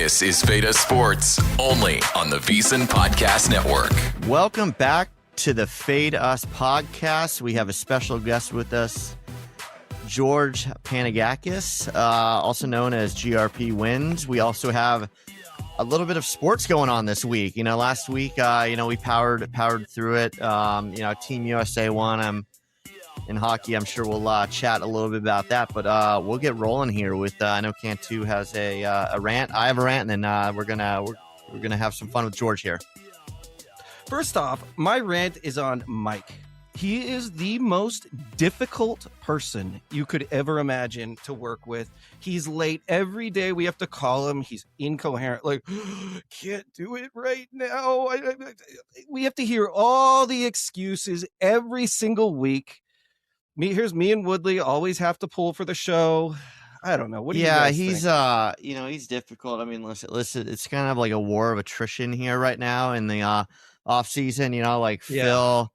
This is Veda Sports, only on the VSiN Podcast Network. Welcome back to the Fade Us podcast. We have a special guest with us, George Panagakis, also known as GRP Wins. We also have a little bit of sports going on this week. Last week, we powered through it. Team USA won. In hockey, I'm sure we'll chat a little bit about that, but we'll get rolling here with. I know Cantu has a rant. I have a rant, and then we're gonna have some fun with George here. First off, my rant is on Mike. He is the most difficult person you could ever imagine to work with. He's late every day. We have to call him. He's incoherent. Like, can't do it right now. We have to hear all the excuses every single week. Here's me and Woodley always have to pull for the show. I don't know. What do you guys think? He's difficult. I mean, listen, it's kind of like a war of attrition here right now in the off season. Phil.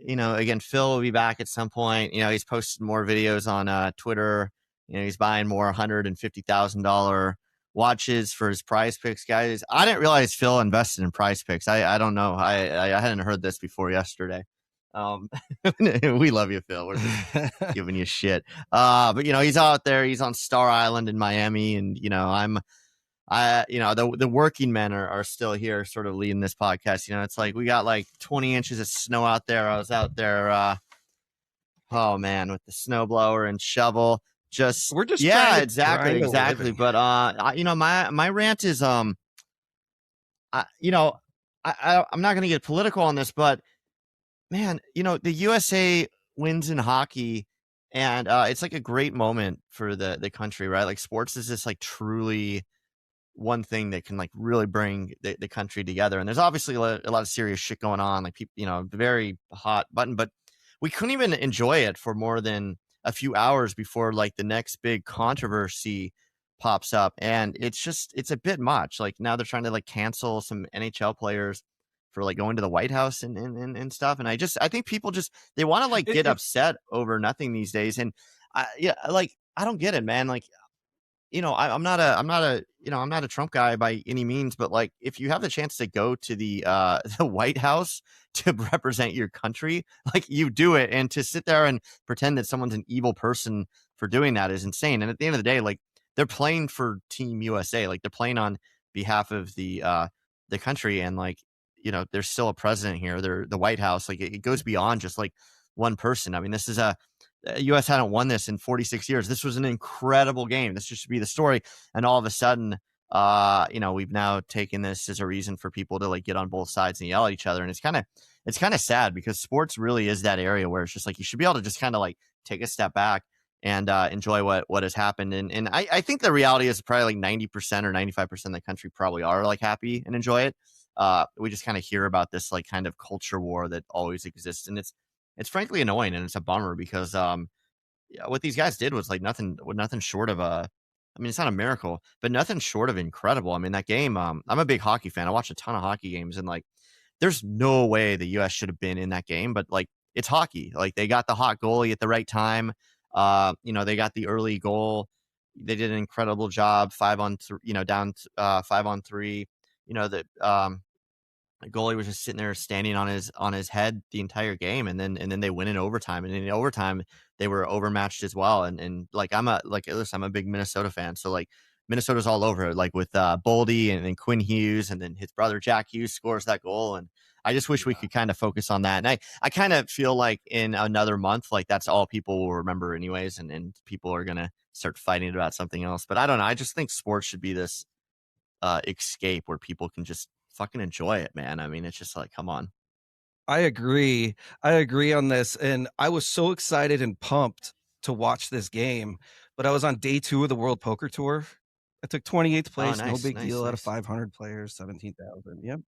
Again, Phil will be back at some point. He's posted more videos on Twitter. He's buying more $150,000 watches for his Prize Picks guys. I didn't realize Phil invested in Prize Picks. I don't know. I hadn't heard this before yesterday. We love you, Phil. We're just giving you shit. But he's out there. He's on Star Island in Miami, and the working men are still here, sort of leading this podcast. It's like we got like 20 inches of snow out there. I was out there, with the snowblower and shovel. Exactly. But my rant is I'm not going to get political on this, but man, the USA wins in hockey, and it's like a great moment for the country, right? Like sports is just like truly one thing that can like really bring the country together. And there's obviously a lot of serious shit going on, like people, very hot button, but we couldn't even enjoy it for more than a few hours before like the next big controversy pops up. And it's a bit much. Like now they're trying to like cancel some NHL players for like going to the White House and stuff. And I think people they want to like get upset over nothing these days. And I don't get it, man. Like, I'm not a Trump guy by any means, but like, if you have the chance to go to the White House to represent your country, like you do it. And to sit there and pretend that someone's an evil person for doing that is insane. And at the end of the day, like they're playing for Team USA, like they're playing on behalf of the country. And like, there's still a president here. They're the White House. Like it goes beyond just like one person. I mean, this is the U.S. hadn't won this in 46 years. This was an incredible game. This just should be the story. And all of a sudden, we've now taken this as a reason for people to like get on both sides and yell at each other. And it's kind of sad because sports really is that area where it's just like you should be able to just kind of like take a step back and enjoy what has happened. And I think the reality is probably like 90% or 95% of the country probably are like happy and enjoy it. We just kind of hear about this like kind of culture war that always exists, and it's frankly annoying, and it's a bummer because what these guys did was like nothing short of it's not a miracle, but nothing short of incredible. I mean, that game, I'm a big hockey fan. I watch a ton of hockey games, and like there's no way the US should have been in that game, but like it's hockey. Like they got the hot goalie at the right time. They got the early goal. They did an incredible job, 5-on-3, down 5-on-3. The goalie was just sitting there standing on his head the entire game, and then they win in overtime. And in overtime, they were overmatched as well. And like I'm a big Minnesota fan, so like Minnesota's all over it. Like with Boldy and then Quinn Hughes, and then his brother Jack Hughes scores that goal. And I just wish we could kind of focus on that. And I kind of feel like in another month, like that's all people will remember anyways, and people are gonna start fighting about something else. But I don't know. I just think sports should be this escape where people can just fucking enjoy it, man. I mean, it's just like, come on. I agree on this. And I was so excited and pumped to watch this game, but I was on day 2 of the World Poker Tour. I took 28th place. No big deal. Out of 500 players, 17,000. Yep.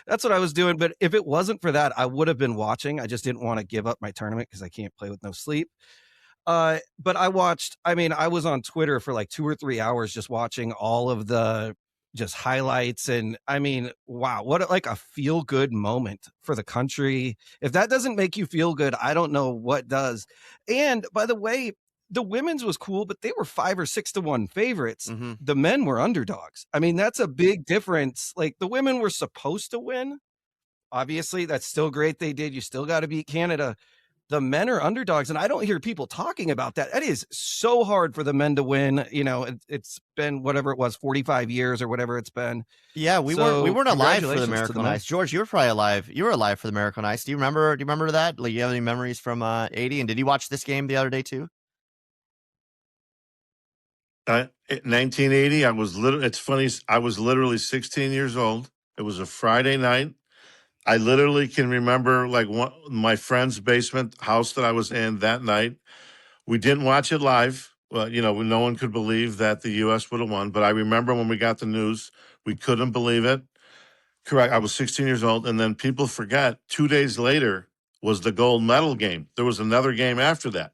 That's what I was doing. But if it wasn't for that, I would have been watching. I just didn't want to give up my tournament because I can't play with no sleep. But I was on Twitter for like 2 or 3 hours just watching all of the just highlights. And I mean, wow, what like a feel good moment for the country. If that doesn't make you feel good, I don't know what does. And by the way, the women's was cool, but they were 5 or 6 to 1 favorites. Mm-hmm. The men were underdogs. I mean, that's a big difference. Like, the women were supposed to win. Obviously, that's still great they did. You still got to beat Canada. The men are underdogs, and I don't hear people talking about that. That is so hard for the men to win. You know, it's been whatever it was, 45 years or whatever it's been. Yeah, we weren't alive for the Miracle on Ice. George, you were probably alive. You were alive for the Miracle on Ice. Do you remember that? Like, you have any memories from 80? And did you watch this game the other day too? 1980, it's funny, I was literally 16 years old. It was a Friday night. I literally can remember my friend's basement house that I was in that night. We didn't watch it live. Well, you know, no one could believe that the U.S. would have won. But I remember when we got the news, we couldn't believe it. Correct. I was 16 years old. And then people forget 2 days later was the gold medal game. There was another game after that.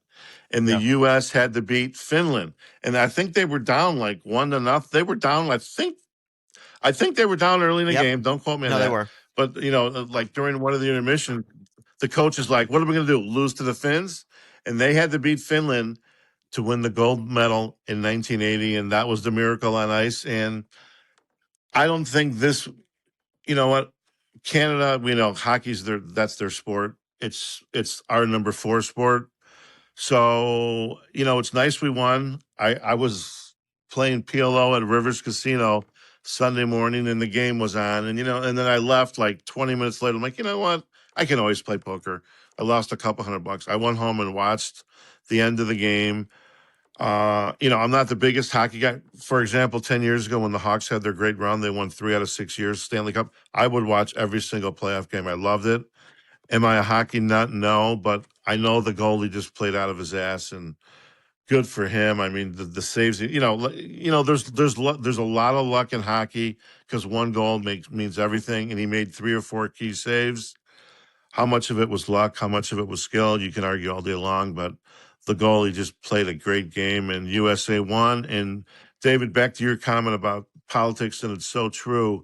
And the U.S. had to beat Finland. And I think they were down 1-0. They were down, I think they were down early in the game. Don't quote me on that. No, they were. But, you know, during one of the intermission, the coach is like, what are we going to do? Lose to the Finns? And they had to beat Finland to win the gold medal in 1980. And that was the Miracle on Ice. And I don't think this, you know what, Canada, we know hockey's that's their sport. It's our number 4 sport. So, you know, it's nice we won. I was playing PLO at Rivers Casino Sunday morning and the game was on, and, you know, and then I left 20 minutes later. I'm like, you know what? I can always play poker. I lost a couple $100. I went home and watched the end of the game. You know, I'm not the biggest hockey guy. For example, 10 years ago when the Hawks had their great run, they won 3 out of 6 years Stanley Cup. I would watch every single playoff game. I loved it. Am I a hockey nut? No, but I know the goalie just played out of his ass, and good for him. I mean, the saves. You know, there's a lot of luck in hockey because one goal means everything, and he made 3 or 4 key saves. How much of it was luck? How much of it was skill? You can argue all day long, but the goalie just played a great game, and USA won. And David, back to your comment about politics, and it's so true.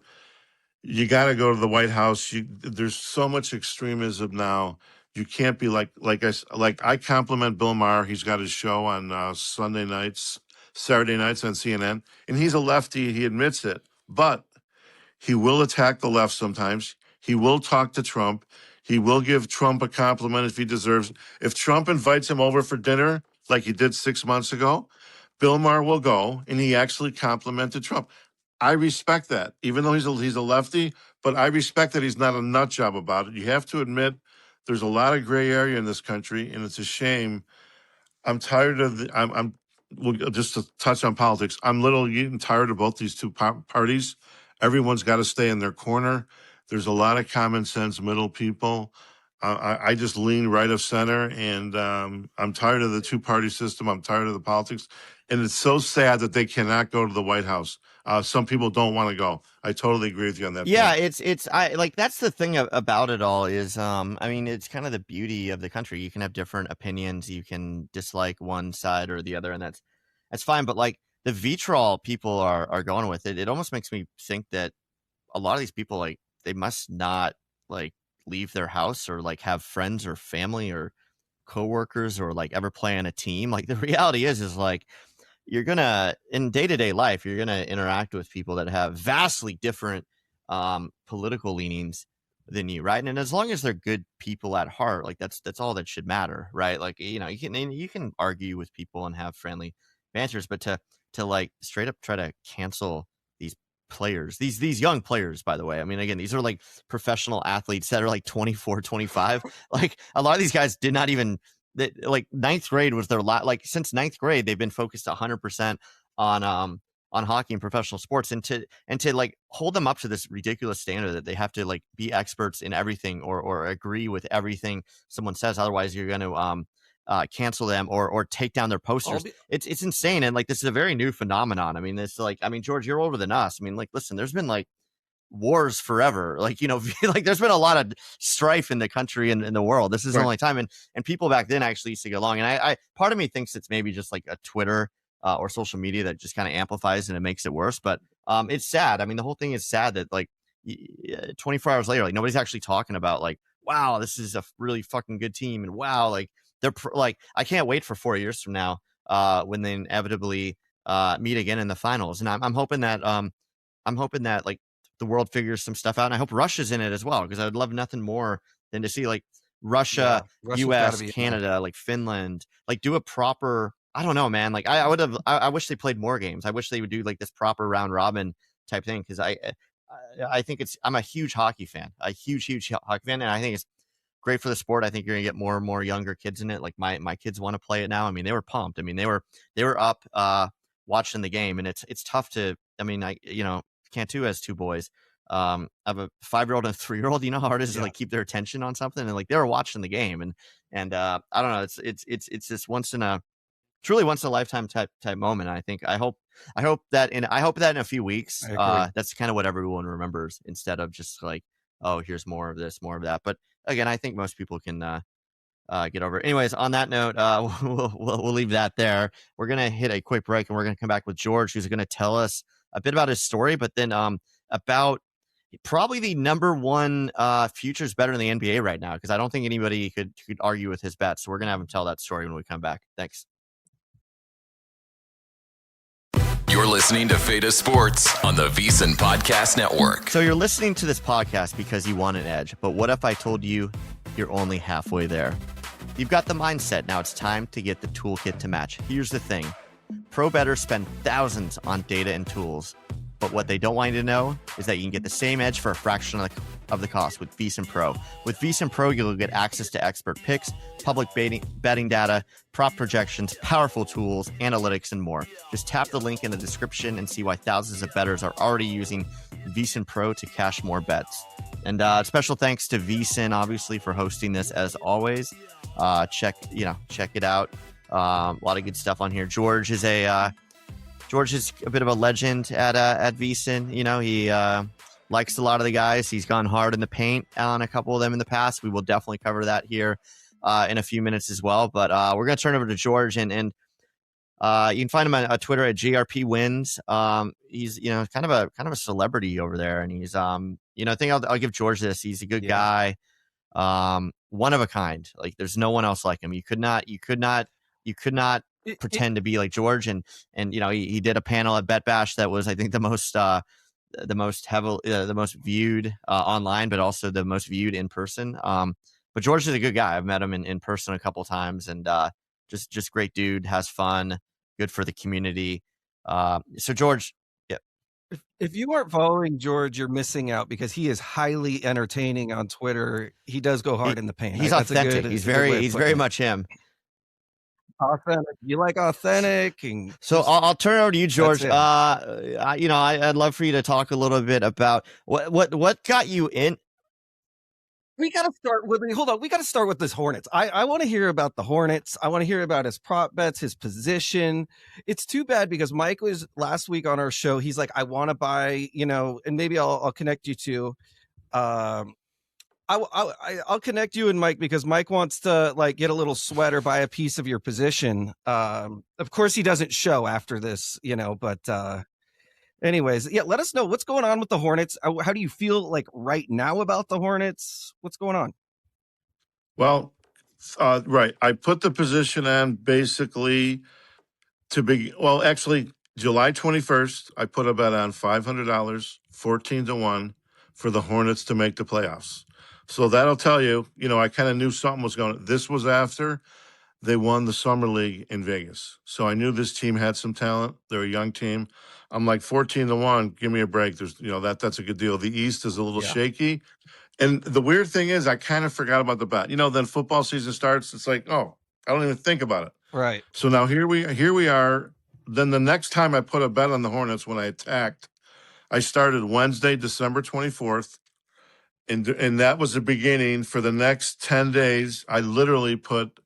You got to go to the White House. There's so much extremism now. You can't be like I compliment Bill Maher. He's got his show on Saturday nights on CNN, and he's a lefty. He admits it, but he will attack the left sometimes. He will talk to Trump. He will give Trump a compliment if he deserves. If Trump invites him over for dinner, like he did 6 months ago, Bill Maher will go, and he actually complimented Trump. I respect that, even though he's a lefty, but I respect that he's not a nut job about it. You have to admit there's a lot of gray area in this country, and it's a shame. I'm tired of just to touch on politics, I'm getting tired of both these two parties. Everyone's got to stay in their corner. There's a lot of common sense middle people. I just lean right of center, and I'm tired of the two-party system. I'm tired of the politics. And it's so sad that they cannot go to the White House. Some people don't want to go. I totally agree with you on that. Yeah, point. That's the thing about it all is, I mean, it's kind of the beauty of the country. You can have different opinions. You can dislike one side or the other, and that's fine. But the vitriol people are going with it. It almost makes me think that a lot of these people, they must not leave their house or have friends or family or coworkers or ever play on a team. The reality is you're gonna, in day-to-day life, you're gonna interact with people that have vastly different political leanings than you, right? And as long as they're good people at heart, that's all that should matter, right? You can argue with people and have friendly banters, but to straight up try to cancel these players, these young players, by the way, I mean, again, these are professional athletes that are 24, 25. A lot of these guys did not even ninth grade was their since ninth grade they've been focused 100% on hockey and professional sports, and to hold them up to this ridiculous standard that they have to be experts in everything or agree with everything someone says, otherwise you're going to cancel them or take down their posters. It's insane, and this is a very new phenomenon. I mean, it's George, you're older than us. I mean, listen, there's been wars forever, there's been a lot of strife in the country and in the world. This is the only time, and people back then actually used to get along. And I part of me thinks it's maybe just a Twitter or social media that just kind of amplifies and it makes it worse. But it's sad. I mean, the whole thing is sad that 24 hours later, nobody's actually talking about wow, this is a really fucking good team, and wow, they're I can't wait for 4 years from now when they inevitably meet again in the finals. And I'm hoping that like the world figures some stuff out, and I hope Russia's in it as well, because I would love nothing more than to see like Russia, US, Canada, like Finland, like do a proper, I don't know, man. Like I wish they played more games. I wish they would do like this proper round robin type thing, because I think I'm a huge hockey fan, a huge hockey fan, and I think it's great for the sport. I think you're gonna get more and more younger kids in it. Like my kids want to play it now. I mean, they were pumped. I mean, they were up watching the game, and it's tough to. I mean, Cantu has 2 boys. I have a 5-year-old and a 3-year-old. You know how hard it is to like keep their attention on something, and like they were watching the game, and I don't know. It's just truly once in a lifetime type moment. I hope that in a few weeks, that's kind of what everyone remembers, instead of just like, oh, here's more of this, more of that. But again, I think most people can get over it. Anyways, on that note, we'll leave that there. We're gonna hit a quick break, and we're gonna come back with George, who's gonna tell us a bit about his story, but then about probably the number one futures better in the NBA right now, because I don't think anybody could argue with his bet. So we're gonna have him tell that story when we come back. Thanks. You're listening to Feta Sports on the VSiN Podcast Network. So you're listening to this podcast because you want an edge, but what if I told you you're only halfway there? You've got the mindset. Now it's time to get the toolkit to match. Here's the thing. Pro bettors spend thousands on data and tools, but what they don't want you to know is that you can get the same edge for a fraction of the cost with VSiN Pro. With VSiN Pro, you'll get access to expert picks, public betting data, prop projections, powerful tools, analytics, and more. Just tap the link in the description and see why thousands of bettors are already using VSiN Pro to cash more bets. And special thanks to VSiN, obviously, for hosting this as always. Check it out. A lot of good stuff on here. George is a bit of a legend at VSiN. You know, he likes a lot of the guys. He's gone hard in the paint on a couple of them in the past. We will definitely cover that here in a few minutes as well. But we're going to turn over to George, and you can find him on Twitter at GRP Wins. He's kind of a celebrity over there, and he's I think I'll give George this. He's a good guy, one of a kind. Like there's no one else like him. You could not pretend to be like George, and he did a panel at Bet Bash that was, I think, the most viewed online, but also the most viewed in person. But George is a good guy. I've met him in person a couple of times, and just great dude, has fun, good for the community. So George, yeah. If you aren't following George, you're missing out, because he is highly entertaining on Twitter. He does go hard in the paint. He's authentic. He's very much him. Authentic. You like authentic, and so I'll turn it over to you, George. I'd love for you to talk a little bit about what got you in. We got to start with. Hold on, we got to start with this Hornets. I want to hear about the Hornets. I want to hear about his prop bets, his position. It's too bad, because Mike was last week on our show. He's like, I want to buy, and maybe I'll connect you to. I'll connect you and Mike, because Mike wants to like get a little sweat or buy a piece of your position. Of course he doesn't show after this, but anyways, yeah, let us know what's going on with the Hornets. How do you feel like right now about the Hornets? What's going on? Well, right. I put the position on basically actually July 21st, I put a bet on $500, 14-1 for the Hornets to make the playoffs. So that'll tell you, I kind of knew something was going on. This was after they won the Summer League in Vegas. So I knew this team had some talent. They're a young team. I'm like 14-1, give me a break. There's, that's a good deal. The East is a little shaky. And the weird thing is I kind of forgot about the bet. Then football season starts. It's like, oh, I don't even think about it. Right. So now here we are. Then the next time I put a bet on the Hornets, when I attacked, I started Wednesday, December 24th. And that was the beginning. For the next 10 days, I literally put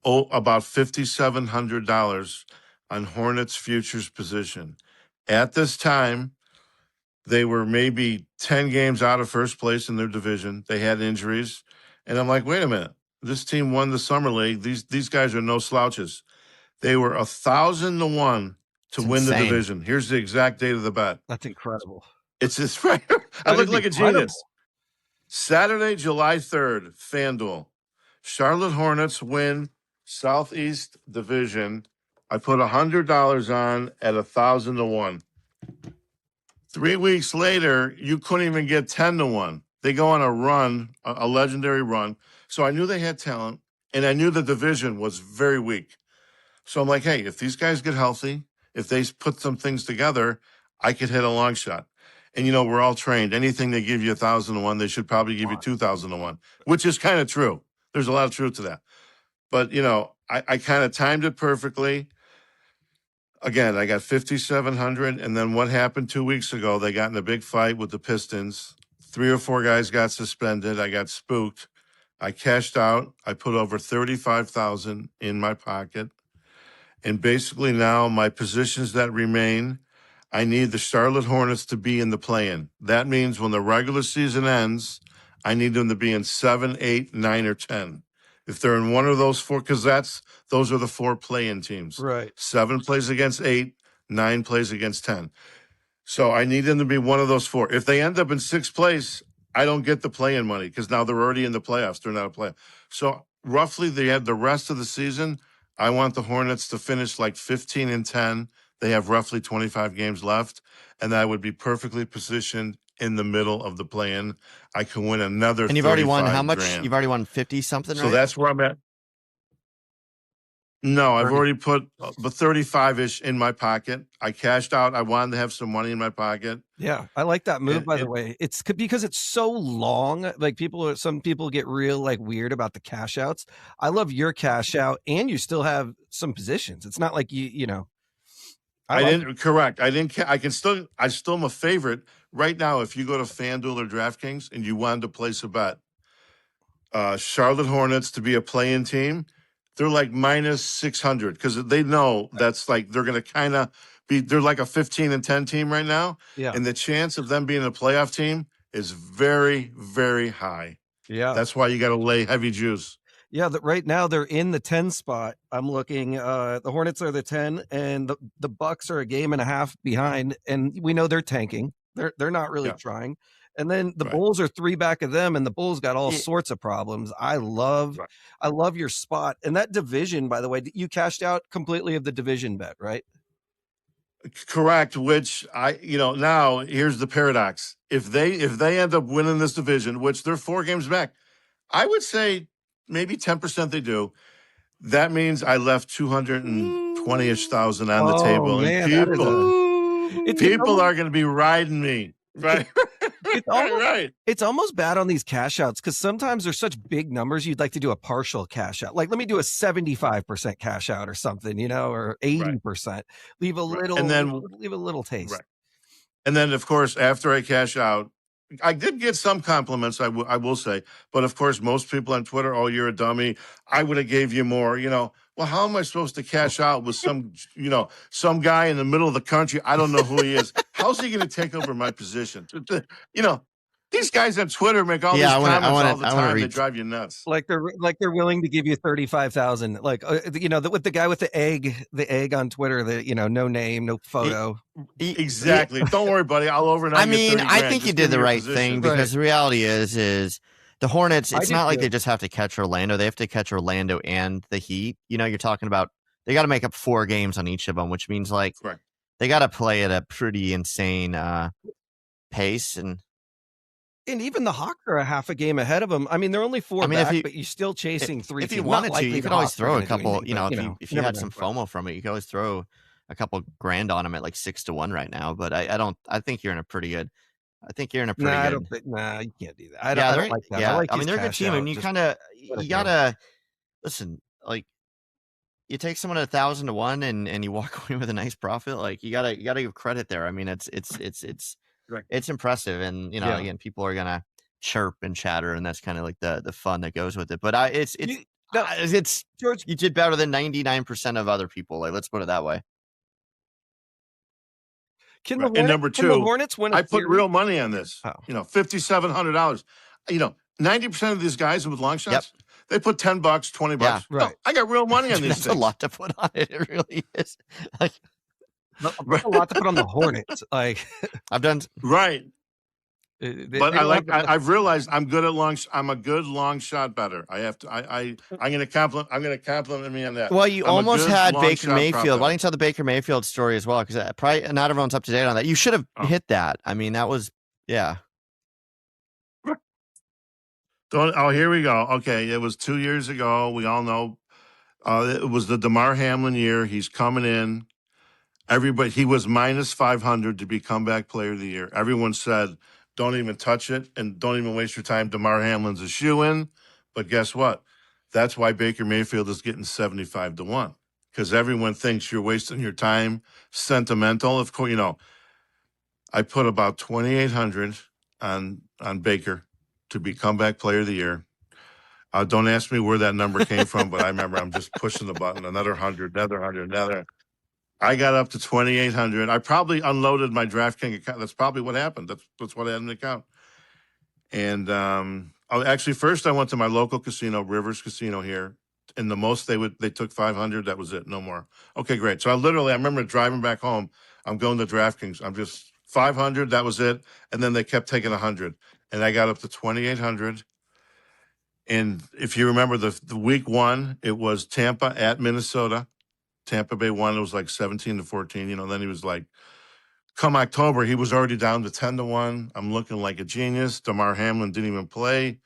about $5,700 on Hornets futures position. At this time, they were maybe 10 games out of first place in their division. They had injuries. And I'm like, wait a minute. This team won the Summer League. These guys are no slouches. They were 1,000-1 to win the division. Here's the exact date of the bet. That's incredible. It's just right. I look like a genius. Saturday, July 3rd, FanDuel. Charlotte Hornets win Southeast Division I put $100 on at 1,000-1. 3 weeks later, you couldn't even get 10-1. They go on a run, a legendary run. So I knew they had talent, and I knew the division was very weak. So I'm like, hey, if these guys get healthy, if they put some things together, I could hit a long shot. And, we're all trained. Anything they give you 1,000-1, they should probably give you 2,000-1, which is kind of true. There's a lot of truth to that. But, I kind of timed it perfectly. Again, I got 5,700. And then what happened 2 weeks ago, they got in a big fight with the Pistons. 3 or 4 guys got suspended. I got spooked. I cashed out. I put over 35,000 in my pocket. And basically now my positions that remain, I need the Charlotte Hornets to be in the play-in. That means when the regular season ends, I need them to be in 7, 8, 9, or 10. If they're in one of those 4, because those are the 4 play-in teams. Right. 7 plays against 8, 9 plays against 10. So I need them to be one of those 4. If they end up in 6th place, I don't get the play-in money because now they're already in the playoffs. They're not a playoff. So roughly they had the rest of the season. I want the Hornets to finish like 15-10. They have roughly 25 games left, and I would be perfectly positioned in the middle of the play-in. I can win another. And you've already won how much? $35,000. You've already won 50 something. So right? that's where I'm at. No, I've already put the 35-ish in my pocket. I cashed out. I wanted to have some money in my pocket. Yeah, I like that move, by the way. It's because it's so long. Like some people get real weird about the cash outs. I love your cash out, and you still have some positions. It's not like Correct. I still am a favorite right now. If you go to FanDuel or DraftKings and you wanted to place a bet, Charlotte Hornets to be a play-in team, they're like minus 600 because they know that's like they're going to kind of be. They're like a 15-10 team right now, and the chance of them being a playoff team is very, very high. Yeah, that's why you got to lay heavy juice. Yeah, right now they're in the 10 spot. I'm looking. The Hornets are the 10, and the Bucks are a game and a half behind, and we know they're tanking. They're not really trying. And then the Bulls are 3 back of them, and the Bulls got all sorts of problems. I love your spot. And that division, by the way, you cashed out completely of the division bet, right? Correct. Which now here's the paradox. If they end up winning this division, which they're 4 games back, I would say maybe 10% they do. That means I left 220-ish thousand on the table. Man, and people are going to be riding me. Right. It's almost bad on these cash outs because sometimes there's such big numbers. You'd like to do a partial cash out. Like, let me do a 75% cash out or something, or 80%. Leave a little, and then leave a little taste. Right. And then, of course, after I cash out, I did get some compliments, I will say. But, of course, most people on Twitter, oh, you're a dummy. I would have gave you more, Well, how am I supposed to cash out with some guy in the middle of the country? I don't know who he is. How's he going to take over my position? These guys on Twitter make all these comments all the time. They drive you nuts. Like they're willing to give you 35,000. Like with the guy with the egg on Twitter. No name, no photo. Exactly. Don't worry, buddy. I'll overnight. I mean, I think you did the right thing because the reality is the Hornets. It's not like they just have to catch Orlando. They have to catch Orlando and the Heat. You're talking about they got to make up 4 games on each of them, which means they got to play at a pretty insane pace And even the Hawks are a half a game ahead of them. I mean, they're only 4 back, but you're still chasing 3 If teams. you wanted to, you could always throw a couple. Anything, If you had some FOMO from it, you could always throw a couple grand on them at like 6-1 right now. But I think you're in a pretty good. I think you're in a pretty good. You can't do that. I don't like that. Yeah, I mean, they're a good team, and you gotta listen. Like, you take someone at 1,000-1, and you walk away with a nice profit. Like, you gotta give credit there. I mean, it's impressive, and again, people are gonna chirp and chatter, and that's kind of like the fun that goes with it. But it's George, you did better than 99% of other people. Like, let's put it that way. And number 2, the Hornets win? I put real money on this. $5,700. 90% of these guys with long shots, they put $10, $20. Yeah, right. No, I got real money on these things. That's a lot to put on it. It really is. That's a lot to put on the Hornets. Like, I've done right. But I've realized I'm good at I'm a good long shot better. I have to. I'm going to compliment me on that. Well, you almost had Baker Mayfield. Why don't you tell the Baker Mayfield story as well? Because probably not everyone's up to date on that. You should have hit that. I mean, that was yeah. Here we go. Okay, it was 2 years ago. We all know it was the Damar Hamlin year. He's coming in. Everybody, he was minus 500 to be comeback player of the year. Everyone said, don't even touch it and don't even waste your time. Damar Hamlin's a shoo-in. But guess what? That's why Baker Mayfield is getting 75-1 because everyone thinks you're wasting your time. Sentimental. Of course, I put about 2,800 on Baker to be comeback player of the year. Don't ask me where that number came from, but I remember I'm just pushing the button. Another 100, another 100, another. I got up to 2,800. I probably unloaded my DraftKings account. That's probably what happened. That's what I had in the account. And actually, first I went to my local casino, Rivers Casino here, and the most they took 500. That was it, no more. Okay, great. So I remember driving back home. I'm going to DraftKings. I'm just 500. That was it. And then they kept taking 100, and I got up to 2,800. And if you remember the week one, it was Tampa at Minnesota. Tampa Bay won. It was like 17-14. Then he was like, come October, he was already down to 10-1. I'm looking like a genius. Damar Hamlin didn't even play.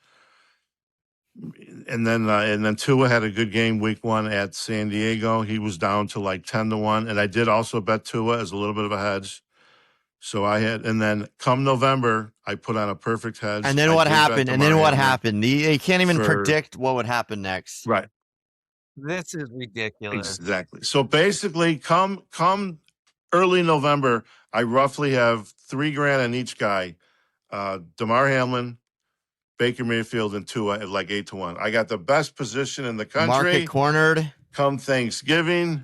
And then Tua had a good game week one at San Diego. He was down to like 10-1. And I did also bet Tua as a little bit of a hedge. So and then come November, I put on a perfect hedge. And then what happened? You can't even predict what would happen next. Right. This is ridiculous. Exactly. So basically, come early November, I roughly have $3,000 on each guy. Damar Hamlin, Baker Mayfield, and Tua at like 8-1. I got the best position in the country. Market cornered. Come Thanksgiving.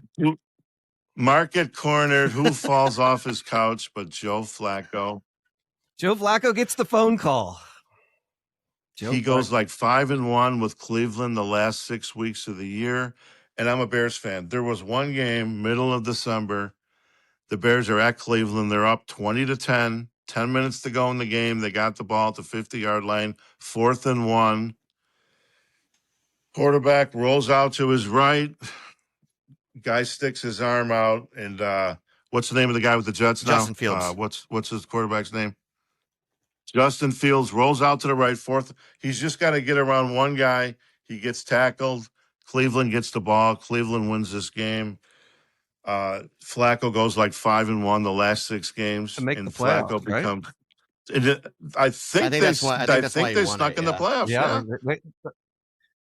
Market cornered. Who falls off his couch but Joe Flacco? Joe Flacco gets the phone call. He goes like 5-1 with Cleveland the last 6 weeks of the year. And I'm a Bears fan. There was one game, middle of December. The Bears are at Cleveland. They're up 20-10. 10 minutes to go in the game. They got the ball at the 50-yard line. 4th and 1. Quarterback rolls out to his right. Guy sticks his arm out. And what's the name of the guy with the Jets now? Justin Fields. What's his quarterback's name? Justin Fields rolls out to the right, 4th. He's just got to get around one guy. He gets tackled. Cleveland gets the ball. Cleveland wins this game. Flacco goes like 5-1 the last 6 games. To make and the playoffs, Flacco right? becomes. I think they snuck in the playoffs. Yeah.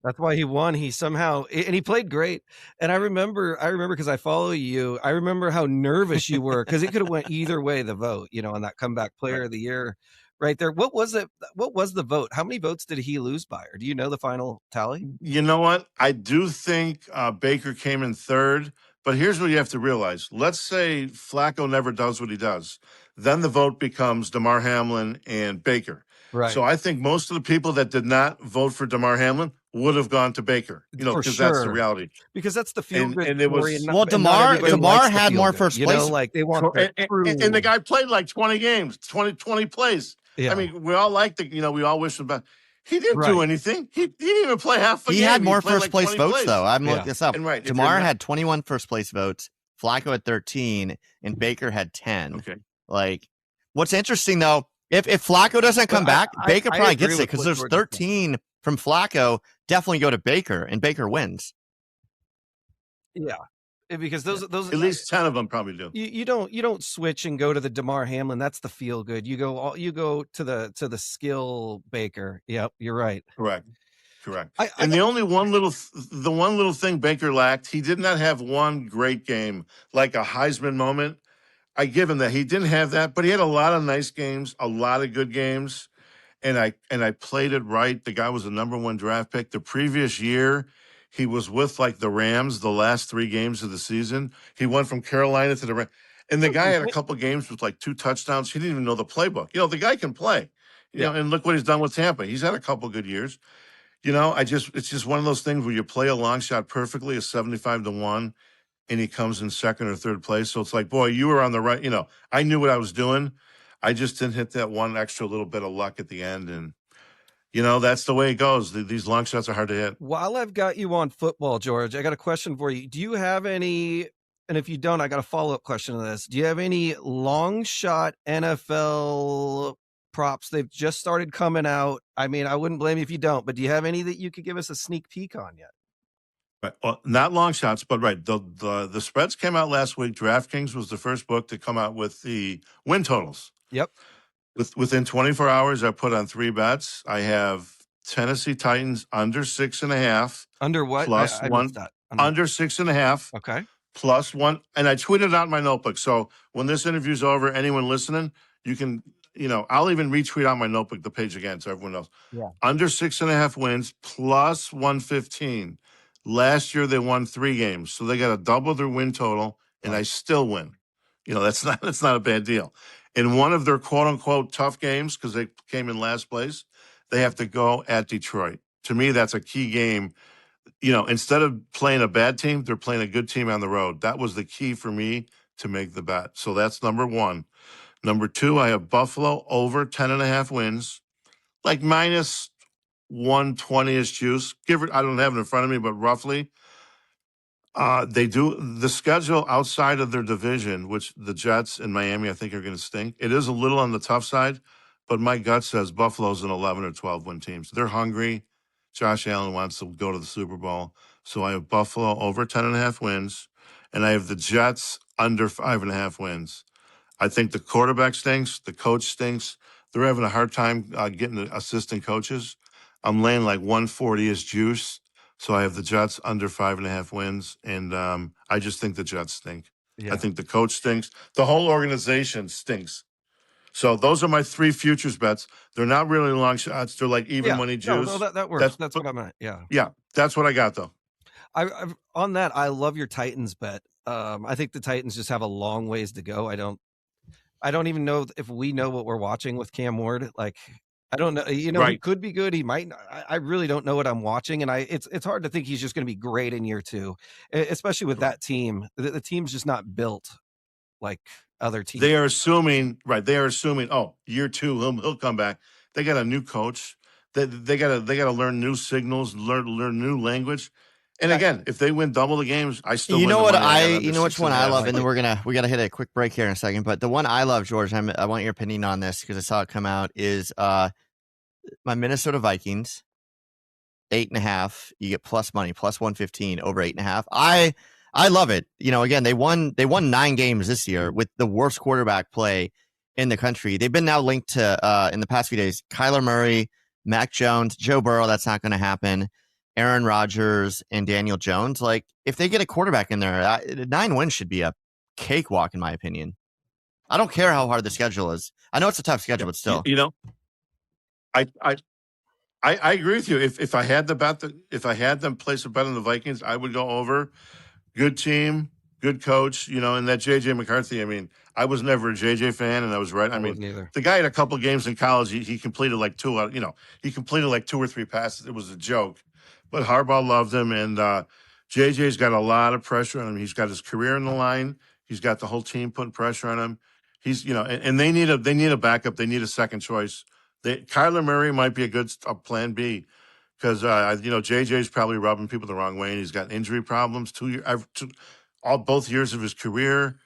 That's why he won. He somehow, and he played great. And I remember because I follow you. I remember how nervous you were because it could have went either way. The vote, on that comeback player of the year, right there. What was it? What was the vote? How many votes did he lose by? Or do you know the final tally? You know what? I do think Baker came in 3rd. But here's what you have to realize. Let's say Flacco never does what he does. Then the vote becomes Damar Hamlin and Baker. Right. So I think most of the people that did not vote for Damar Hamlin would have gone to Baker, because that's the reality. Because that's the feel-good and it was story. Damar had more first place. Like they want and the guy played like 20 games, 20 plays. Yeah. I mean, we all like we all wish him back. He didn't do anything. He didn't even play half a game. He had more first place votes, though. I'm looking this up. And right, Damar had 21 first place votes. Flacco had 13, and Baker had 10. Okay. Like, what's interesting though, if Flacco doesn't come back, Baker probably gets it because there's 13 from Flacco. Definitely go to Baker, and Baker wins. Yeah. Because those at least 10 of them probably do. You don't switch and go to the Damar Hamlin. That's the feel good. You go to the skill Baker. Yep, you're right. Correct. The one little thing Baker lacked, he did not have one great game like a Heisman moment. I give him that. He didn't have that, but he had a lot of nice games, a lot of good games, and I played it right. The guy was the number 1 draft pick. The previous year, he was with like the Rams the last 3 games of the season. He went from Carolina to the Rams. And the guy had a couple games with like 2 touchdowns. He didn't even know the playbook. The guy can play. And look what he's done with Tampa. He's had a couple good years. It's just one of those things where you play a long shot perfectly, a 75-1, and he comes in 2nd or 3rd place. So it's like, boy, you were on the right. I knew what I was doing. I just didn't hit that one extra little bit of luck at the end. And, that's the way it goes. These long shots are hard to hit. While I've got you on football, George, I got a question for you. Do you have any, and if you don't, I got a follow-up question to this. Do you have any long shot NFL props? They've just started coming out. I mean, I wouldn't blame you if you don't, but do you have any that you could give us a sneak peek on yet? Right. Well, not long shots, but right. The spreads came out last week. DraftKings was the first book to come out with the win totals. Yep. Within 24 hours, I put on 3 bets. I have Tennessee Titans under 6.5. Under what? Plus I one. missed that. Under 6.5. Okay. Plus one. And I tweeted out in my notebook. So when this interview's over, anyone listening, you can, I'll even retweet out my notebook, the page again, so everyone knows. Yeah. Under 6.5 wins, plus 115. Last year they won 3 games, so they got to double their win total, and I still win. That's not a bad deal. In one of their quote unquote tough games, because they came in last place, they have to go at Detroit. To me, that's a key game. Instead of playing a bad team, they're playing a good team on the road. That was the key for me to make the bet. So that's number 1. Number 2, I have Buffalo over 10.5 wins, like minus 120-ish juice. I don't have it in front of me, but roughly. They do the schedule outside of their division, which the Jets and Miami, I think, are going to stink. It is a little on the tough side, but my gut says Buffalo's an 11 or 12 win team. So they're hungry. Josh Allen wants to go to the Super Bowl. So I have Buffalo over 10.5 wins, and I have the Jets under 5.5 wins. I think the quarterback stinks. The coach stinks. They're having a hard time getting assistant coaches. I'm laying like 140 is juice. So I have the Jets under 5.5 wins, and I just think the Jets stink. Yeah. I think the coach stinks. The whole organization stinks. So those are my 3 futures bets. They're not really long shots. They're like even money juice. No, that works. That's what I meant. Yeah. Yeah, that's what I got, though. I've on that, I love your Titans bet. I think the Titans just have a long ways to go. I don't even know if we know what we're watching with Cam Ward. Like, I don't know. Right. He could be good. He might. I really don't know what I'm watching, and it's hard to think he's just going to be great in year 2, especially with that team. The team's just not built like other teams. They are assuming, right? They are assuming, year 2 he'll come back. They got a new coach. They got to learn new signals, learn new language. And again, if they win double the games, I still you know what which one I love, and then we got to hit a quick break here in a second. But the one I love, George, I want your opinion on this because I saw it come out, is my Minnesota Vikings 8.5. You get plus money, plus 115 over 8.5. I love it. Again, they won 9 games this year with the worst quarterback play in the country. They've been now linked to in the past few days, Kyler Murray, Mac Jones, Joe Burrow. That's not going to happen. Aaron Rodgers and Daniel Jones. Like, if they get a quarterback in there, 9 wins should be a cakewalk, in my opinion. I don't care how hard the schedule is. I know it's a tough schedule, but still. I agree with you. If I had them place a bet on the Vikings, I would go over. Good team, good coach, and that JJ McCarthy. I mean, I was never a JJ fan, and I was right. I mean, the guy had a couple games in college. He completed like 2 he completed like 2 or 3 passes. It was a joke. But Harbaugh loved him, and JJ's got a lot of pressure on him. He's got his career on the line. He's got the whole team putting pressure on him. He's, and they need a backup. They need a second choice. Kyler Murray might be a good plan B because JJ's probably rubbing people the wrong way, and he's got injury problems both years of his career.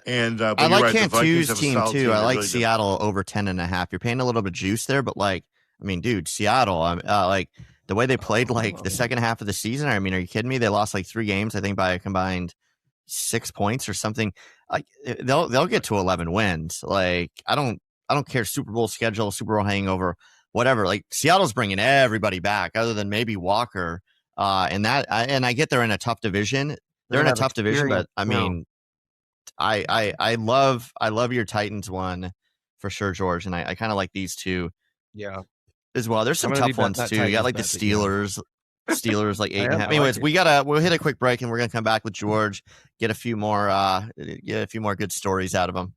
And I like Cantu's team too. I like really Seattle over 10.5. You're paying a little bit of juice there, but dude, Seattle. Like. The way they played, like, the second half of the season, I mean, are you kidding me? They lost, like, 3 games, I think, by a combined 6 points or something. Like, they'll get to 11 wins. Like, I don't care. Super Bowl schedule, Super Bowl hangover, whatever. Like, Seattle's bringing everybody back, other than maybe Walker. And I get they're in a tough division. They're in a tough division, but I mean, I love your Titans one for sure, George, and I kind of like these 2. Yeah. As well. There's some tough ones too. You got like the Steelers like 8.5. Anyways, we'll hit a quick break and we're gonna come back with George, get a few more good stories out of him.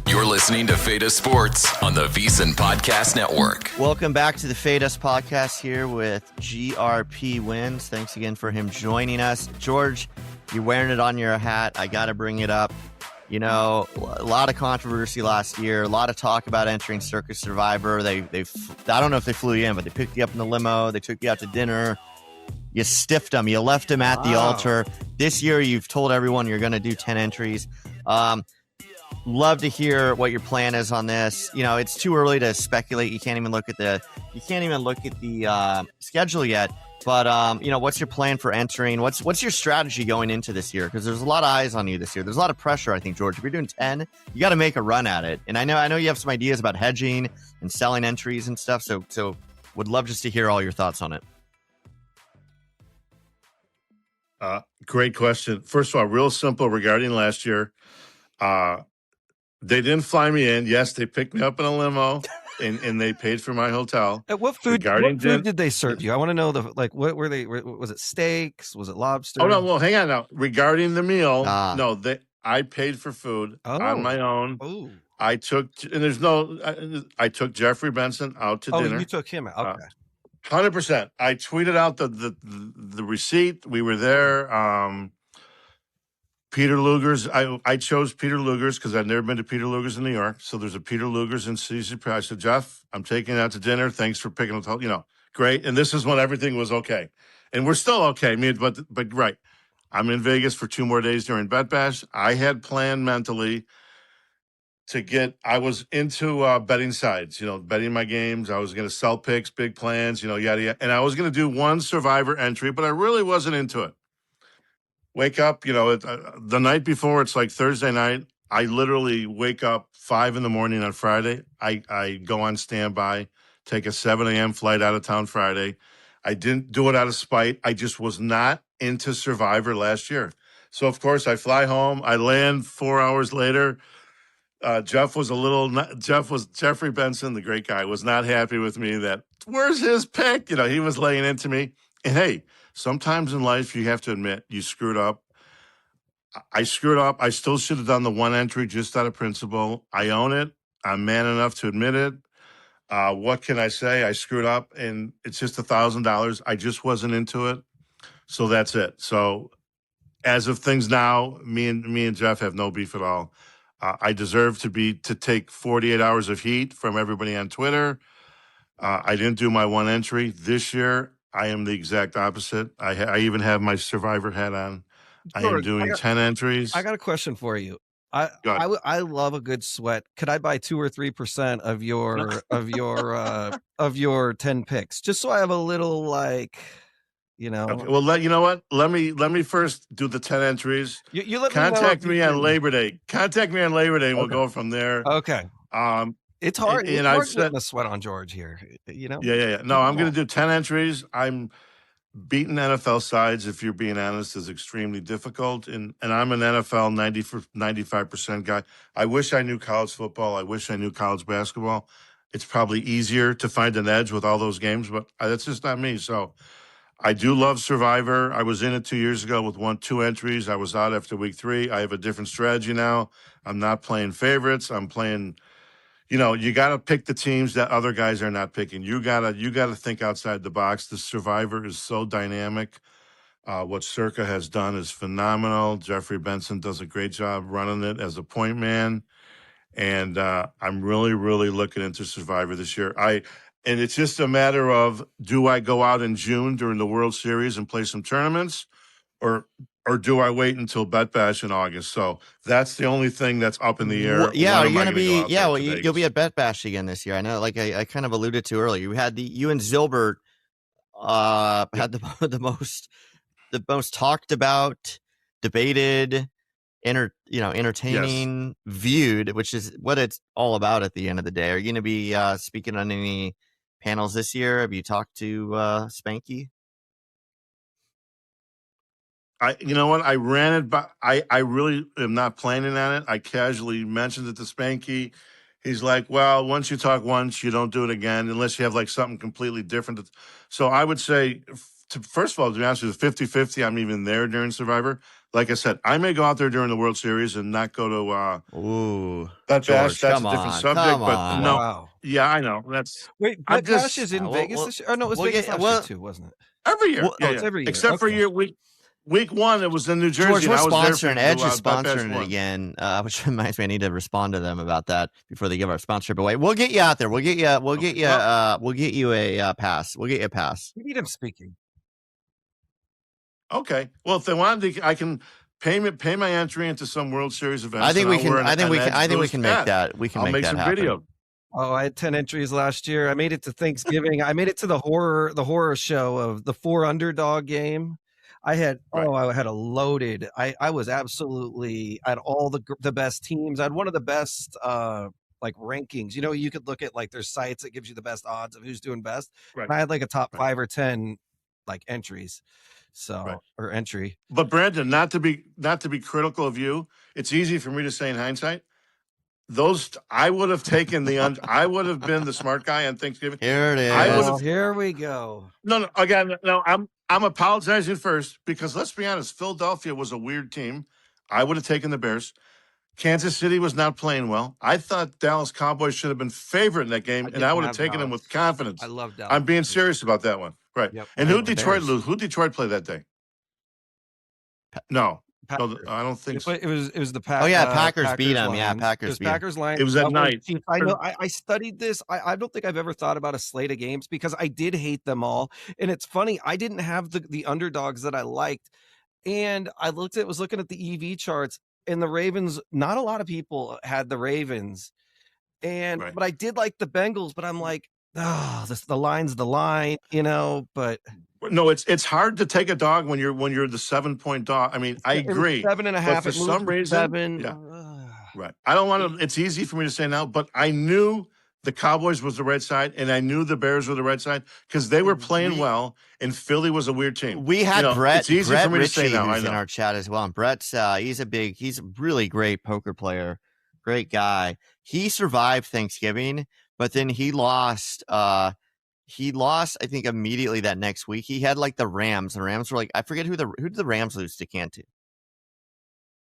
You're listening to Fada Sports on the VSiN Podcast Network. Welcome back to the Fadas Podcast here with GRP Wins. Thanks again for him joining us. George, you're wearing it on your hat. I got to bring it up. You know, a lot of controversy last year, a lot of talk about entering Circa Survivor. I don't know if they flew you in, but they picked you up in the limo. They took you out to dinner. You stiffed them. You left them at the altar. This year, you've told everyone you're going to do 10 entries. Love to hear what your plan is on this. You know, it's too early to speculate. You can't even look at the schedule yet. But you know, what's your plan for entering? What's your strategy going into this year? Because there's a lot of eyes on you this year. There's a lot of pressure, I think, George. If you're doing 10, you got to make a run at it. And I know you have some ideas about hedging and selling entries and stuff. So would love just to hear all your thoughts on it. Great question. First of all, real simple regarding last year. They didn't fly me in. Yes, they picked me up in a limo. And they paid for my hotel. What food did they serve you? I want to know what were they? Was it steaks? Was it lobster? Oh no, well, hang on now. Regarding the meal, no, I paid for food on my own. Oh. I took Jeffrey Benson out to dinner. Oh, you took him out. Okay. 100%. I tweeted out the receipt. We were there. Peter Luger's. I chose Peter Luger's because I'd never been to Peter Luger's in New York. So there's a Peter Luger's in CC. I said, Jeff, I'm taking you out to dinner. Thanks for picking up. You know, great. And this is when everything was okay, and we're still okay. But right, I'm in Vegas for 2 more days during Bet Bash. I had planned mentally to get. I was into betting sides. You know, betting my games. I was going to sell picks, big plans. You know, yada yada. And I was going to do one Survivor entry, but I really wasn't into it. Wake up, you know, the night before, it's like Thursday night. I literally wake up 5 a.m. on Friday. I go on standby, take a 7 a.m. flight out of town Friday. I didn't do it out of spite. I just was not into Survivor last year. So, of course, I fly home. I land 4 hours later. Jeffrey Benson, the great guy, was not happy with me that, where's his pick? You know, he was laying into me. And hey, sometimes in life, you have to admit you screwed up. I screwed up. I still should have done the one entry just out of principle. I own it. I'm man enough to admit it. What can I say? I screwed up, and it's just $1,000. I just wasn't into it. So that's it. So as of things now, me and Jeff have no beef at all. I deserve to take 48 hours of heat from everybody on Twitter. I didn't do my one entry this year. I am the exact opposite. I even have my Survivor hat on. I am doing 10 entries. I got a question for you. I love a good sweat. Could I buy 2 or 3% of your 10 picks just so I have a little you know? Okay, well, you know what? Let me first do the 10 entries. You let Contact me on Labor Day. Contact me on Labor Day, and we'll go from there. Okay. It's hard. And I've said the sweat on George here. You know. Yeah. No, I'm going to do 10 entries. I'm beating NFL sides, if you're being honest, is extremely difficult. And I'm an NFL 95% guy. I wish I knew college football. I wish I knew college basketball. It's probably easier to find an edge with all those games, but that's just not me. So I do love Survivor. I was in it 2 years ago with 2 entries. I was out after week 3. I have a different strategy now. I'm not playing favorites. I'm playing, you know, you got to pick the teams that other guys are not picking. You got to think outside the box. The Survivor is so dynamic. What Circa has done is phenomenal. Jeffrey Benson does a great job running it as a point man. And I'm really, really looking into Survivor this year. And it's just a matter of, do I go out in June during the World Series and play some tournaments, or do I wait until Bet Bash in August? So that's the only thing that's up in the air. Well, yeah, are you going to be? Yeah, well, you'll be at Bet Bash again this year. I know, like I kind of alluded to earlier. You and Zilbert had the most talked about, debated, entertaining, viewed, which is what it's all about at the end of the day. Are you going to be speaking on any panels this year? Have you talked to Spanky? You know what? I ran it, but I really am not planning on it. I casually mentioned it to Spanky. He's like, well, once you talk once, you don't do it again unless you have like something completely different. So I would say, first of all, to be honest with you, 50-50, I'm even there during Survivor. Like I said, I may go out there during the World Series and not go to Bet Bash. That's a different subject. But no, wow. Yeah, I know. Wait, Bet Bash is in Vegas this year? Oh, no, it was Vegas last year too, wasn't it? Every year. Well, it's every year. Except for Week 1, it was in New Jersey. George, we're and I was there sponsoring. for Edge is Bet Bash sponsoring it 1. again, which reminds me, I need to respond to them about that before they give our sponsorship away. We'll get you out there. We'll get you a pass. We'll get you a pass. We need him speaking. Okay. Well, if they wanted to, I can pay my entry into some World Series events. I think we can. I think we can make that. We can I'll make that some happen. video. Oh, I had 10 entries last year. I made it to Thanksgiving. I made it to the horror show of the 4 underdog game. I had a loaded. I was absolutely, I had all the best teams. I had one of the best like rankings. You know, you could look at like there's sites that gives you the best odds of who's doing best. Right. And I had like a top 5 or 10 like entries. So or entry. But Brandon, not to be critical of you, it's easy for me to say in hindsight. I would have taken I would have been the smart guy on Thanksgiving. Here it is. Here we go. No. Again, no. I'm apologizing first because let's be honest, Philadelphia was a weird team. I would have taken the Bears. Kansas City was not playing well. I thought Dallas Cowboys should have been favored in that game, and I would have taken them with confidence. I love Dallas. I'm being serious about that one. Right. Yep. And who Detroit lose? Who Detroit play that day? No, I don't think so. It was the Packers. Oh yeah, Packers beat them. Yeah, Packers beat them. Packers line. It was at night. I know. I studied this. I don't think I've ever thought about a slate of games because I did hate them all. And it's funny, I didn't have the underdogs that I liked. And I was looking at the EV charts, and the Ravens. Not a lot of people had the Ravens, but I did like the Bengals. But I'm like, the line's the line, you know. But no, it's hard to take a dog when you're the 7-point dog. I mean, I agree. 7.5. But for some reason, 7. Yeah. Right. I don't want to. It's easy for me to say now, but I knew the Cowboys was the right side, and I knew the Bears were the right side because they were playing well, and Philly was a weird team. We had Brett. It's easy Brett for me Ritchie, to say now. who's in our chat as well. And Brett's he's a really great poker player, great guy. He survived Thanksgiving, but then he lost. He lost, I think, immediately that next week. He had like the Rams. The Rams were like, I forget who did the Rams lose to Cantu?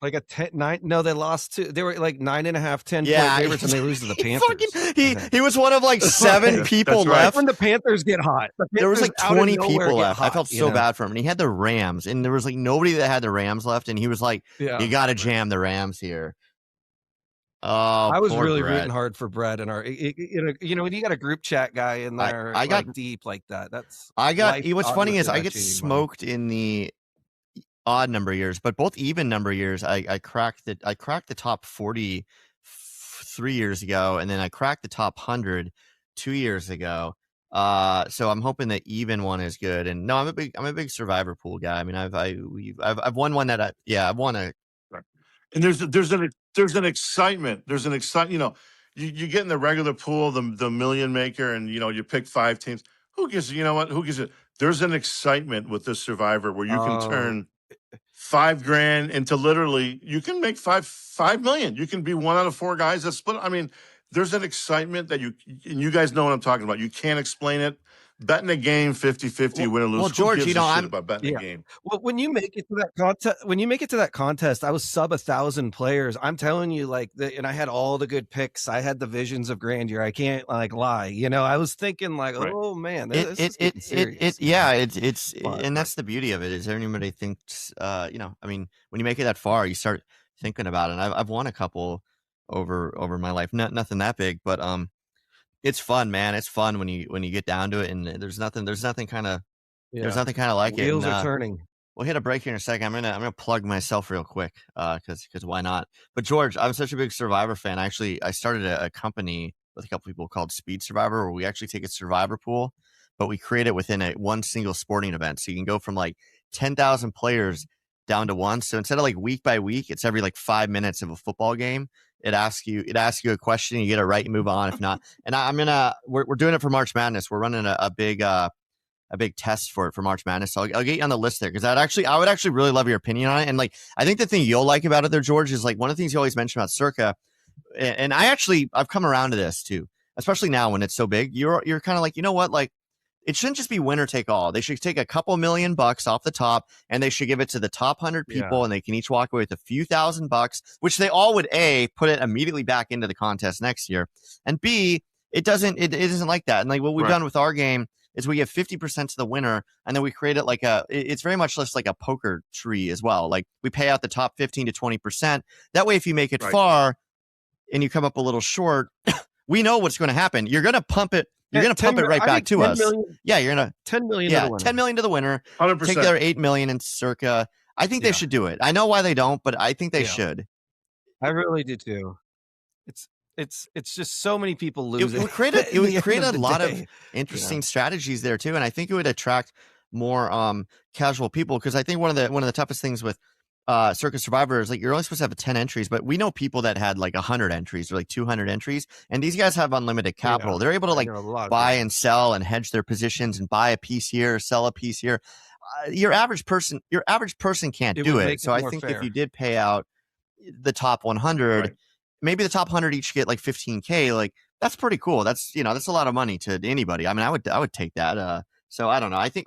Like a 10-9. No, they lost to. They were like 9.5, 10 point favorites, and they lose to the Panthers. He was one of like 7 people left. When the Panthers get hot, There was like 20 people left. I felt so bad for him. And he had the Rams, and there was like nobody that had the Rams left, and he was like, "You got to jam the Rams here." Oh, I was really Brett. rooting hard for Brett and when you got a group chat guy in there, I got deep like that. What's funny is I get smoked in the odd number years, but both even number years, I cracked the top 40 3 years ago, and then I cracked the top 100 2 years ago. So I'm hoping the even one is good. And no, I'm a big survivor pool guy. I mean, I've won one that I've won a. And there's an excitement. There's an excitement. You know, you get in the regular pool, the million maker, and you pick 5 teams. Who gives? You know what? Who gives it? There's an excitement with this Survivor where you can turn $5,000 into literally you can make $5 million. You can be one out of 4 guys that split. I mean, there's an excitement that you guys know what I'm talking about. You can't explain it. Betting a game 50-50, win or lose. Well, George, I'm about betting a game. Well, when you make it to that contest, I was sub 1,000 players. I'm telling you, and I had all the good picks. I had the visions of grandeur. I can't lie. I was thinking oh man, this is serious. It's and that's the beauty of it. Is anybody thinks, I mean, when you make it that far, you start thinking about it. And I've won a couple over my life, nothing that big, but it's fun, man. It's fun when you get down to it, and there's nothing kind of like it. Wheels are turning. We'll hit a break here in a second. I'm gonna plug myself real quick, because why not? But George, I'm such a big Survivor fan. Actually, I started a company with a couple people called Speed Survivor, where we actually take a Survivor pool, but we create it within one single sporting event. So you can go from like 10,000 players down to 1. So instead of like week by week, it's every like 5 minutes of a football game. It asks you a question, you get it right, you move on. If not, and we're doing it for March Madness. We're running a big test for it for March Madness. So I'll get you on the list there, because I would actually really love your opinion on it. And like, I think the thing you'll like about it there, George, is like one of the things you always mention about Circa. And I've come around to this too, especially now when it's so big. You're kind of like, you know what, like, it shouldn't just be winner take all. They should take a couple $1 million off the top, and they should give it to the top 100 people, and they can each walk away with a few $1,000, which they all would put it immediately back into the contest next year, and B, it isn't like that. And like what we've done with our game is we give 50% to the winner, and then we create it like it's very much just like a poker tree as well. Like we pay out the top 15 to 20%. That way, if you make it far and you come up a little short, we know what's going to happen. You're going to pump it. You're going to pump it right back to us. Yeah, you're going to 10 million. Yeah, 10 million to the winner. 100%. Take their 8 million in Circa. I think they should do it. I know why they don't, but I think they should. I really do too. It's just so many people lose. It would create a lot of interesting strategies there too, and I think it would attract more casual people, because I think one of the toughest things with Circa Survivor is like you're only supposed to have 10 entries, but we know people that had like 100 entries or like 200 entries, and these guys have unlimited capital. They're able to like buy and sell and hedge their positions and buy a piece here, sell a piece here. Your average person can't do it. So I think if you did pay out the top 100, maybe the top 100 each get like 15K. Like that's pretty cool. That's that's a lot of money to anybody. I mean, I would take that. So I don't know. I think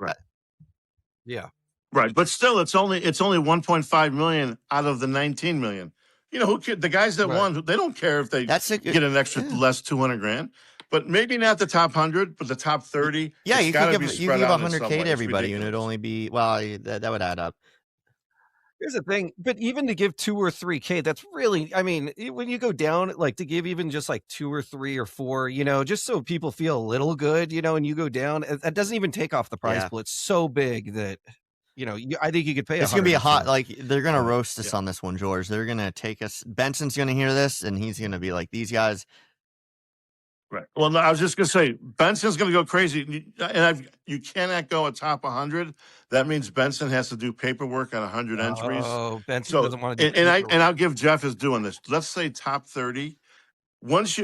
right, but still, it's only 1.5 million out of the 19 million. The guys that won, they don't care if they get an extra less 200 grand. But maybe not the top 100, but the top 30. Yeah, you can give 100K to everybody, and it'd only be that would add up. Here's the thing, but even to give 2 or 3K, that's really, I mean, when you go down, like to give even just like 2 or 3 or 4, just so people feel a little good, and you go down, that doesn't even take off the prize pool. It's so big that, I think you could pay. It's going to be a hot, like they're going to roast us on this one, George. They're going to take us. Benson's going to hear this, and he's going to be like, these guys. Right. Well, no, I was just going to say, Benson's going to go crazy. And you cannot go a top 100. That means Benson has to do paperwork on 100 entries. Oh, Benson doesn't want to do and I'll give Jeff is doing this. Let's say top 30. Once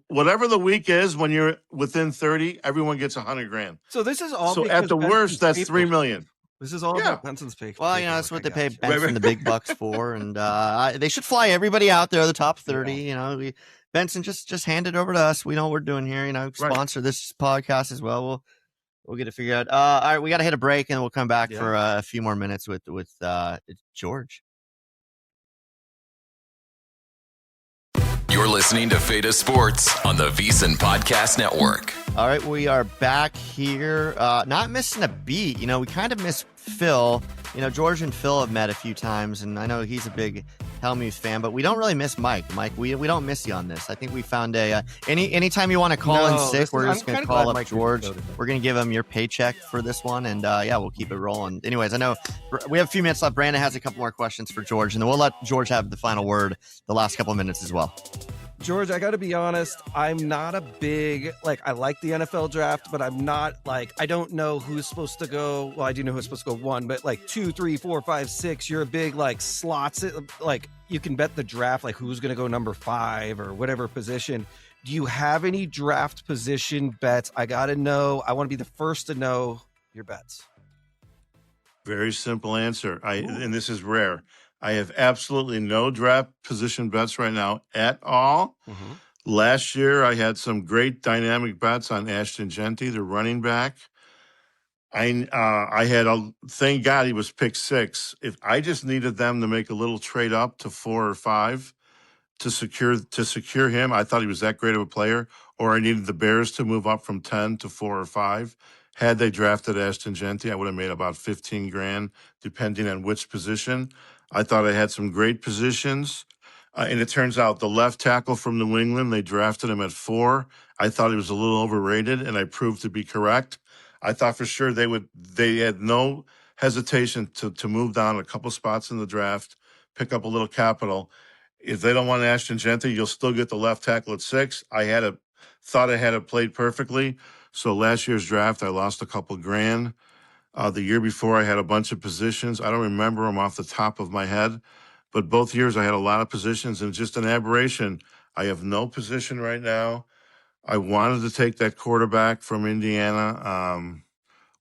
whatever the week is, when you're within 30, everyone gets 100 grand. So this is all. So at the worst, that's 3 million. This is all about Benson's pay. Well, that's what they pay Benson the big bucks for, and they should fly everybody out there. The top 30, Benson, just hand it over to us. We know what we're doing here. Sponsor this podcast as well. We'll get it figured out. All right, we got to hit a break, and we'll come back for a few more minutes with George. You're listening to Feta Sports on the VSiN Podcast Network. All right, we are back here. Not missing a beat. We kind of miss Phil. George and Phil have met a few times, and I know he's a big Hellmuth fan, but we don't really miss Mike. Mike, we don't miss you on this. I think we found anytime you want to call in sick, we're just going to call up George. We're going to give him your paycheck for this one, and we'll keep it rolling. Anyways, I know we have a few minutes left. Brandon has a couple more questions for George, and then we'll let George have the final word the last couple of minutes as well. George, I got to be honest. I'm not a big, I like the NFL draft, but I'm not I don't know who's supposed to go. Well, I do know who's supposed to go 1, but 2, 3, 4, 5, 6, you're a big slots. You can bet the draft, who's going to go number 5 or whatever position. Do you have any draft position bets? I got to know. I want to be the first to know your bets. Very simple answer. And this is rare. I have absolutely no draft position bets right now at all. Mm-hmm. Last year, I had some great dynamic bets on Ashton Genty, the running back. I had thank God he was pick 6. If I just needed them to make a little trade up to 4 or 5 to secure him, I thought he was that great of a player, or I needed the Bears to move up from 10 to 4 or 5. Had they drafted Ashton Genty, I would have made about 15 grand, depending on which position. I thought I had some great positions. And it turns out the left tackle from New England, they drafted him at 4. I thought he was a little overrated, and I proved to be correct. I thought for sure they had no hesitation to move down a couple spots in the draft, pick up a little capital. If they don't want Ashton Genty, you'll still get the left tackle at 6. Thought I had it played perfectly. So last year's draft, I lost a couple grand. The year before, I had a bunch of positions. I don't remember them off the top of my head, but both years I had a lot of positions, and just an aberration. I have no position right now. I wanted to take that quarterback from Indiana.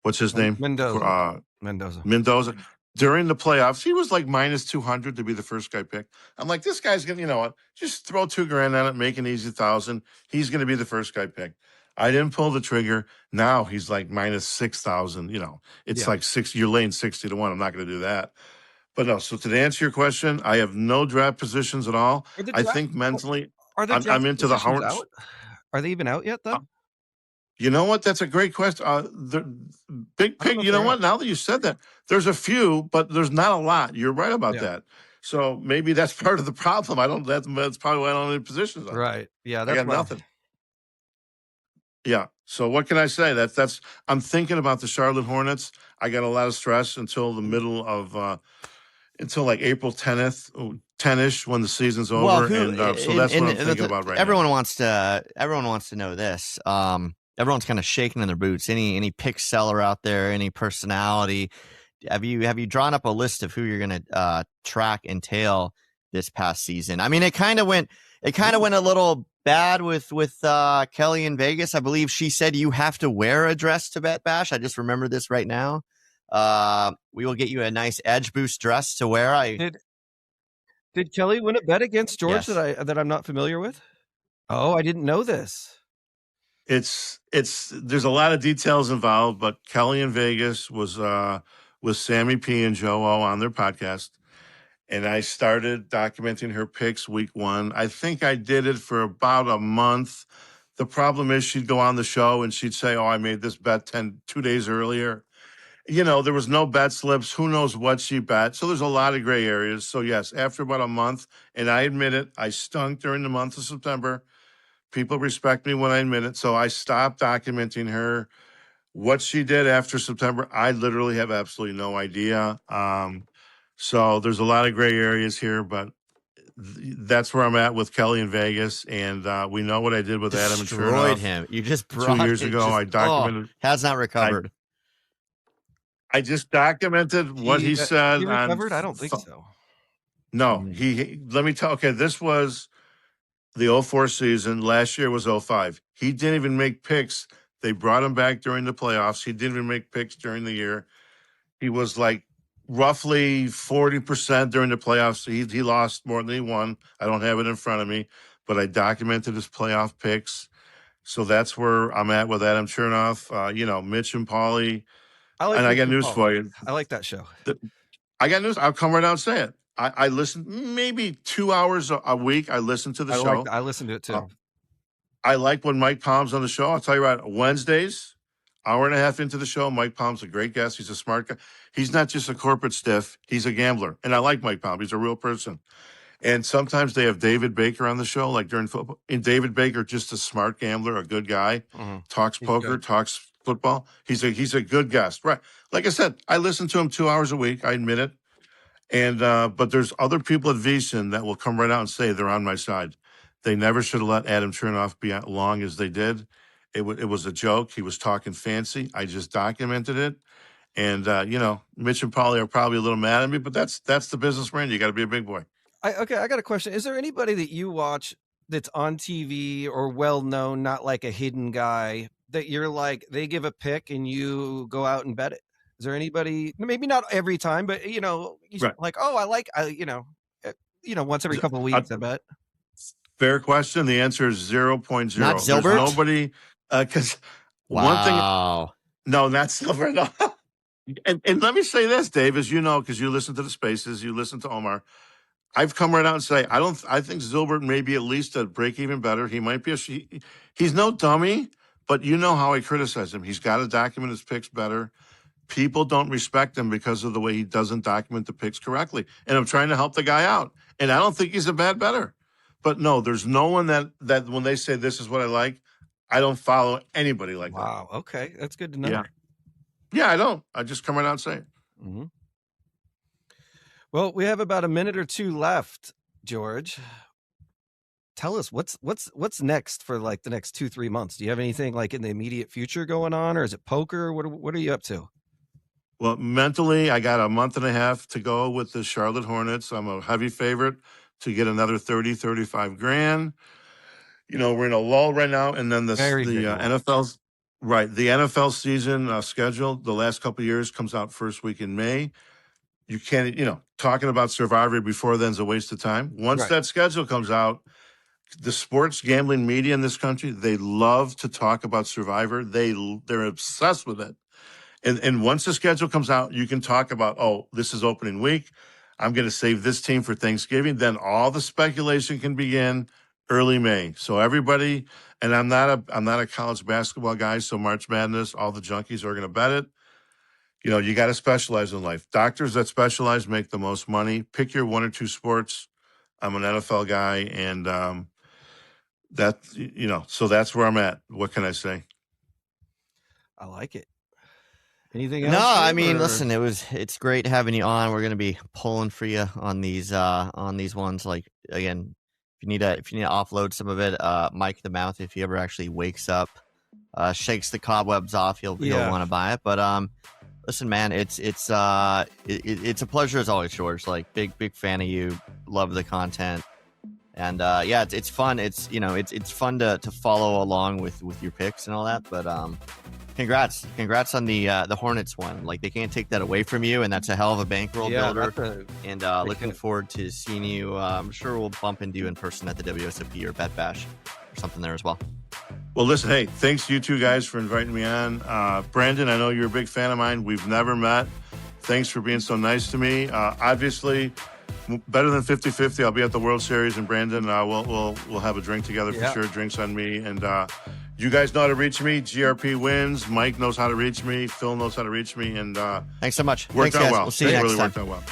What's his name? Mendoza. During the playoffs, he was minus 200 to be the first guy picked. I'm like, this guy's going to, just throw $2 grand on it, make an easy 1,000. He's going to be the first guy picked. I didn't pull the trigger. Now he's minus 6,000. It's 6. You're laying 60 to 1. I'm not going to do that. But no. So to answer your question, I have no draft positions at all. I think mentally, I'm into the Hornets. Are they even out yet? Then You know what? That's a great question. Big pig. You know what? Now that you said that, there's a few, but there's not a lot. You're right about that. So maybe that's part of the problem. That's probably why I don't have any positions on. Right. Yeah. I got nothing. Yeah. So what can I say? That's. I'm thinking about the Charlotte Hornets. I got a lot of stress until the middle of until like April 10ish when the season's over. Well, so that's what I'm thinking about right now. Everyone wants to know this. Everyone's kind of shaking in their boots. Any pick seller out there, any personality? Have you drawn up a list of who you're going to track and tail this past season? I mean, it kind of went a little bad with Kelly in Vegas. I believe she said you have to wear a dress to Bet Bash. I just remember this right now. We will get you a nice Edge Boost dress to wear. Did Kelly win a bet against George Yes. that I'm not familiar with? Oh, I didn't know this. There's a lot of details involved, but Kelly in Vegas was with Sammy P and Joe O on their podcast, and I started documenting her picks week 1. I think I did it for about a month. The problem is she'd go on the show and she'd say, "Oh, I made this bet 2 days earlier." There was no bet slips. Who knows what she bet? So there's a lot of gray areas. So yes, after about a month, and I admit it, I stunk during the month of September. People respect me when I admit it. So I stopped documenting her. What she did after September, I literally have absolutely no idea. So there's a lot of gray areas here, but that's where I'm at with Kelly in Vegas. And we know what I did with Adam and Destroyed him. You just brought 2 years ago. I documented. Has not recovered. I just documented what he said. He recovered? I don't think so. No, let me tell. Okay, this was the 04 season. Last year was 05. He didn't even make picks. They brought him back during the playoffs. He didn't even make picks during the year. He was like roughly 40% during the playoffs. He lost more than he won. I don't have it in front of me, but I documented his playoff picks. So that's where I'm at with Adam Chernoff. Mitch and Paulie. I got news for you. I like that show. I got news. I'll come right out and say it. I listen maybe 2 hours a week. I listen to the show. I listen to it too. I like when Mike Palm's on the show. I'll tell you what, Wednesdays, hour and a half into the show, Mike Palm's a great guest. He's a smart guy. He's not just a corporate stiff. He's a gambler. And I like Mike Palm. He's a real person. And sometimes they have David Baker on the show, like during football. And David Baker, just a smart gambler, a good guy, talks poker, talks football. He's a good guest. Right. Like I said, I listen to him 2 hours a week. I admit it. And but there's other people at VSiN that will come right out and say they're on my side. They never should have let Adam Chernoff be as long as they did. It was a joke. He was talking fancy. I just documented it. And, Mitch and Paulie are probably a little mad at me, but that's the business we're in. You got to be a big boy. I got a question. Is there anybody that you watch that's on TV or well-known, not like a hidden guy, that you're like, they give a pick and you go out and bet it? Is there anybody, maybe not every time, but, Right. like, once every couple of weeks, I bet. Fair question. The answer is 0.0. Not Zilbert? There's nobody, because one thing. No, not Silver. No. And let me say this, Dave, as you know, because you listen to the Spaces, you listen to Omar. I've come right out and say I think Zilbert may be at least a break even better. He might be he's no dummy, but you know how I criticize him. He's got to document his picks better. People don't respect him because of the way he doesn't document the picks correctly. And I'm trying to help the guy out. And I don't think he's a bad bettor. But no, there's no one that when they say this is what I like, I don't follow anybody like that. Wow. Okay. That's good to know. Yeah, I don't. I just come right out and say it. Mm-hmm. Well, we have about a minute or two left, George. Tell us what's next for like the next 2-3 months. Do you have anything like in the immediate future going on, or is it poker? What are you up to? Well, mentally, I got a month and a half to go with the Charlotte Hornets. I'm a heavy favorite to get another 35 grand. We're in a lull right now, and then the NFL's right. The NFL season schedule the last couple of years comes out first week in May. You can't, talking about Survivor before then is a waste of time. Once that schedule comes out, the sports gambling media in this country, they love to talk about Survivor. They're obsessed with it. And once the schedule comes out, you can talk about, this is opening week. I'm going to save this team for Thanksgiving. Then all the speculation can begin early May. So everybody, And I'm not a college basketball guy, so March Madness, all the junkies are going to bet it. You know, you got to specialize in life. Doctors that specialize make the most money. Pick your one or two sports. I'm an NFL guy, and so that's where I'm at. What can I say? I like it. Anything else? No, I mean, listen, it's great having you on. We're gonna be pulling for you on these ones. Like, again, if you need to offload some of it, Mike the Mouth, if he ever actually wakes up, shakes the cobwebs off, he'll want to buy it. But listen, man, it's a pleasure as always, George. Like, big fan of you. Love the content. And it's fun. It's fun to follow along with your picks and all that. But congrats on the Hornets one. Like, they can't take that away from you, and that's a hell of a bankroll builder. And looking forward to seeing you. I'm sure we'll bump into you in person at the WSOP or Bet Bash or something there as well. Well, listen, hey, thanks to you two guys for inviting me on. Brandon, I know you're a big fan of mine. We've never met. Thanks for being so nice to me. Obviously, better than 50-50. I'll be at the World Series, and Brandon, we'll have a drink together for sure. Drinks on me. And you guys know how to reach me. GRP wins. Mike knows how to reach me. Phil knows how to reach me. And thanks so much. Worked out well. We'll see you next time. Worked out well.